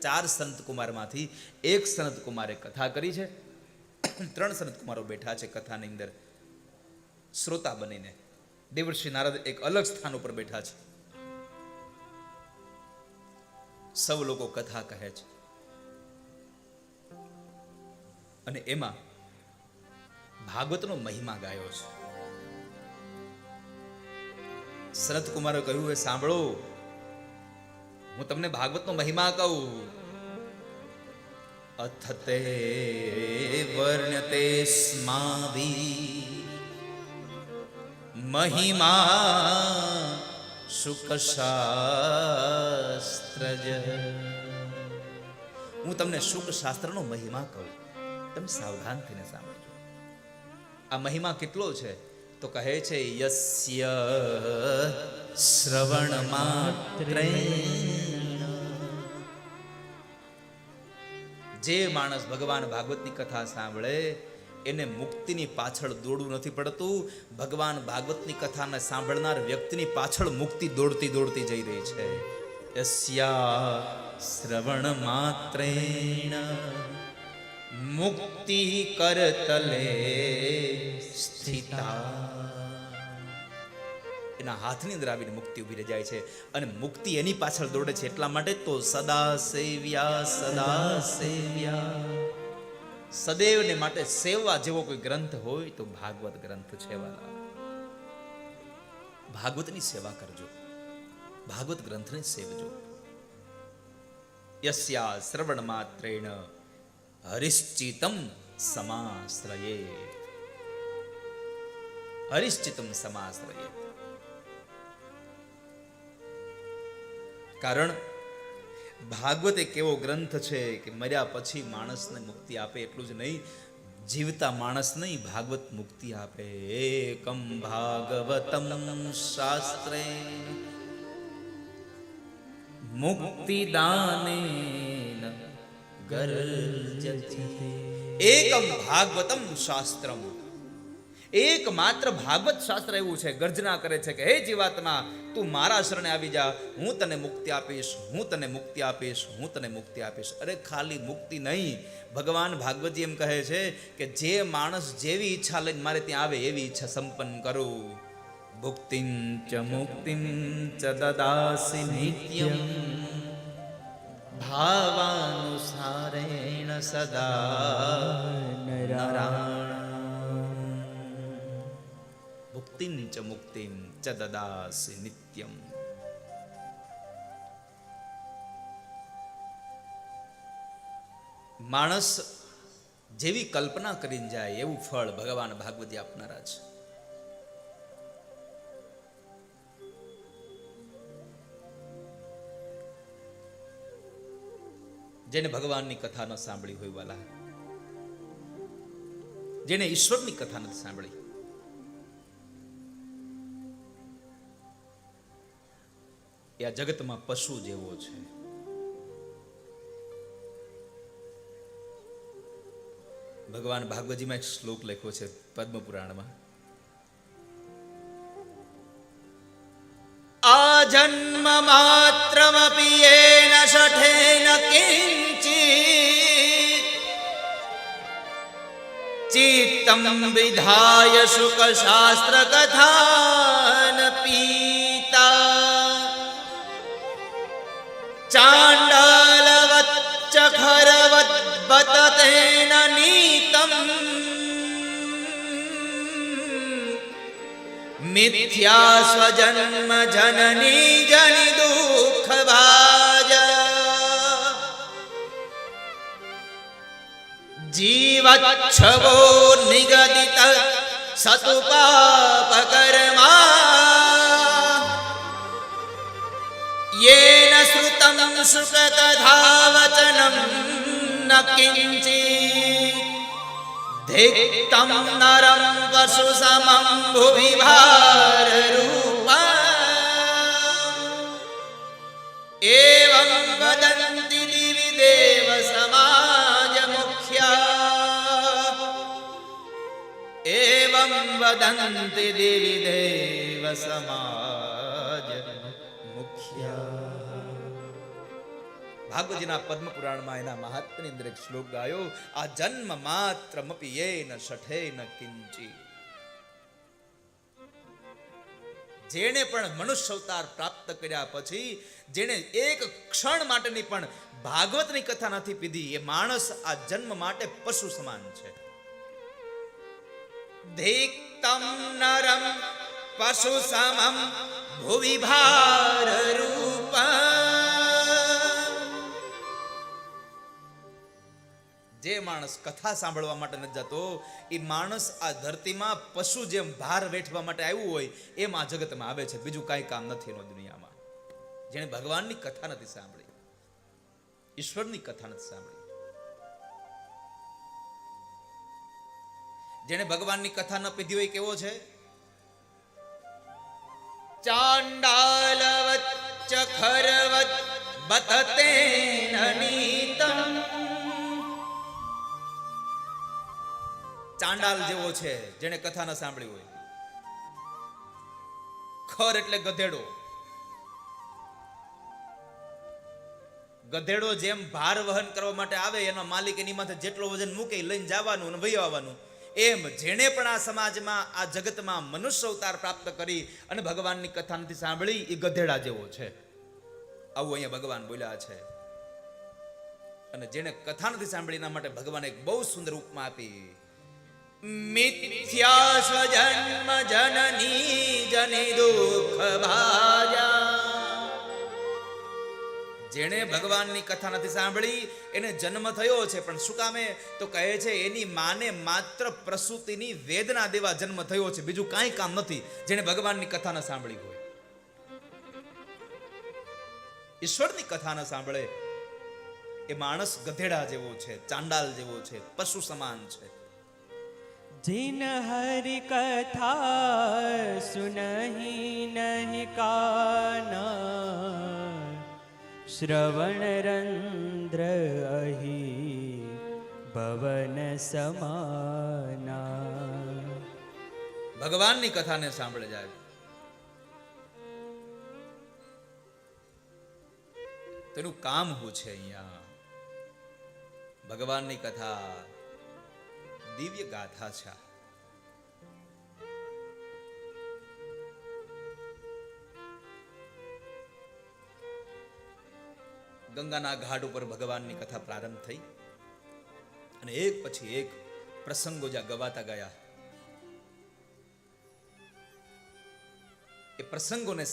4 સંત કુમારમાંથી એક સંત કુમારે કથા કરી છે. 3 સંત કુમારો બેઠા છે કથાની અંદર શ્રોતા બનીને. દેવર્ષિ નારદ એક અલગ સ્થાન ઉપર બેઠા છે. સૌ લોકો કથા કહે છે અને એમાં ભાગવતનો મહિમા ગાયો છે. સનત કુમારે કહ્યું, એ સાંભળો, હું તમને ભાગવતનો મહિમા કહું. અથતે વર્ણ્યતે સ્માભી મહિમા શુક શાસ્ત્રજ. હું તમને શુક શાસ્ત્રનો મહિમા કહું, તમે સાવધાન થઈને સાંભળજો. આ મહિમા કેટલો છે તો કહે છે, યસ્ય શ્રવણ માત્રેણ. જે માણસ ભગવાન ભાગવતની કથા સાંભળે એને મુક્તિની પાછળ દોડવું નથી પડતું. ભગવાન ભાગવતની કથાને સાંભળનાર વ્યક્તિની પાછળ મુક્તિ દોડતી દોડતી જઈ રહી છે. યસ્યા શ્રવણ માત્રેણ મુક્તિ કરતલે સ્થિતા. એના હાથની અંદર આવીને મુક્તિ ઉભી રહી જાય છે અને મુક્તિ એની પાછળ દોડે છે. એટલા માટે તો સદા સેવ્યા સદા સેવ્યા. સદૈવને માટે સેવા જેવો કોઈ ગ્રંથ હોય તો ભાગવત ગ્રંથ છે. વાલા, ભાગવતની સેવા કરજો, ભાગવત ગ્રંથને સેવજો. યસ્યા શ્રવણ માત્રેણ હરિશ્ચિતમ સમાશ્રયે. હરિશ્ચિતમ સમાશ્રયે. કારણ ભાગવત એક એવો ગ્રંથ છે કે મર્યા પછી માણસને મુક્તિ આપે. એટલું જ નહીં, જીવતા માણસ નહીં, ભાગવત મુક્તિ આપે. એકમ ભાગવતમ શાસ્ત્રે મુક્તિદાનેન ગર્જતે. એકમ ભાગવતમ શાસ્ત્રમ. એક માત્ર ભાગવત શાસ્ત્ર એવું છે, ગર્જના કરે છે કે હે જીવાત્મા, તું મારા શરણે આવી જા, હું તને મુક્તિ આપીશ, હું તને મુક્તિ આપીશ, હું તને મુક્તિ આપીશ. અરે ખાલી મુક્તિ નહીં, ભગવાન ભાગવતજી એમ કહે છે કે જે માણસ જેવી ઈચ્છા લઈને મારે ત્યાં આવે એવી ઈચ્છા સંપન્ન કરું. ભુક્તિં ચ મુક્તિં ચ દદાસી નિત્યમ ભાવાનુસારેણ સદા નરાણાં. ભુક્તિં ચ મુક્તિં ચ દદાસી નિત્યમ. માણસ જેવી કલ્પના કરીને જાય એવું ફળ ભગવાન ભાગવતી આપનારા છે. જેને ભગવાનની કથા ન સાંભળી હોય વાલા, જેને ઈશ્વરની કથા નથી સાંભળી, એ આ જગતમાં પશુ જેવો છે. ભગવાન ભાગવતજીમાં એક શ્લોક લખ્યો છે પદ્મ પુરાણમાં, આ જન્મ માત્રમપી યેન શઠેન કિંચિત ચિત્તમ વિધાય શુક શાસ્ત્ર કથાન પીતા ચાંડાલવત ચખરવત બતતેન નીતમ મિથ્યા સ્વજન્મ જનની જનિ દુઃખ ભાજ જીવચ્છવો નિગદિત સતુ પાપ કર્મા યેન શ્રુતમ શુક કથા વચનમ ન કિંચિત ધિક્તમ નરમ વસુ સમમ ભુવિ ભાર રૂપા એવં વદન્તિ દિવિ દેવ સમાજ મુખ્યા એવં વદન્તિ દિવિ દેવ સમાજ મુખ્યા. ભાગવતજીના પદ્મ પુરાણમાં એના મહાત્મ્યની અંદર એક શ્લોક ગાયો, આ જન્મ માત્રમપી યેન શઠેન કિંચી. જેણે પણ મનુષ્ય અવતાર પ્રાપ્ત કર્યા પછી જેણે એક ક્ષણ માટેની પણ ભાગવતની કથા નથી પીધી, એ માણસ આ જન્મ માટે પશુ સમાન છે. ધીક્તમ નરમ પશુ સમમ ભુવિ ભાર રૂપ. જે માણસ કથા સાંભળવા માટે નથી જતો, એ માણસ આ ધરતીમાં પશુ જેમ ભાર વેઠવા માટે આવ્યું હોય એમ આ જગતમાં આવે છે. બીજું કાંઈ કામ નથી એનો દુનિયામાં. જેણે ભગવાનની કથા નથી સાંભળી, ઈશ્વરની કથા નથી સાંભળી, જેણે ભગવાનની કથા ન પીધી હોય કેવો છે? ચાંડાલવત ચખરવત બતતે નનીતમ. ચાંડાલ જેવો છે જેણે કથા ન સાંભળી હોય. ખર એટલે ગધેડો. ગધેડો જેમ ભાર વહન કરવા માટે આવે, એનો માલિક એની માથે જેટલો વજન મૂકે લઈને જવાનું અને વહી આવવાનું, એમ જેણે પણ આ સમાજમાં આ જગતમાં મનુષ્ય અવતાર પ્રાપ્ત કરી અને ભગવાનની કથા નથી સાંભળી, એ ગધેડા જેવો છે. આવું અહીંયા ભગવાન બોલ્યા છે. અને જેણે કથા નથી સાંભળી એના માટે ભગવાને એક બહુ સુંદર ઉપમા આપી. મિથ્યા સ્વજન્મ જનની જની દુઃખ ભાજા. જેણે ભગવાનની કથા નથી સાંભળી એને જન્મ થયો છે, પણ શું કામે? તો કહે છે એની માને માત્ર પ્રસૂતિની વેદના દેવા જન્મ થયો છે, બીજું કાંઈ કામ નથી. જેણે ભગવાનની કથા ન સાંભળી હોય, ઈશ્વરની કથા ન સાંભળે, એ માણસ ગધેડા જેવો છે, ચાંડાલ જેવો છે, પશુ સમાન છે. जिन हरि कथा सुनहि नहीं काना, श्रवण रंध्र अहि भवन समाना. ભગવાનની કથાને સાંભળે જાય. તેનું કામ શું છે? અહીંયા ભગવાનની કથા દિવ્ય ગાથા છે. ગંગાના ઘાટ ઉપર ભગવાનની કથા પ્રારંભ થઈ અને એક પછી એક પ્રસંગો જ્યાં ગવાતા ગયા, એ પ્રસંગોને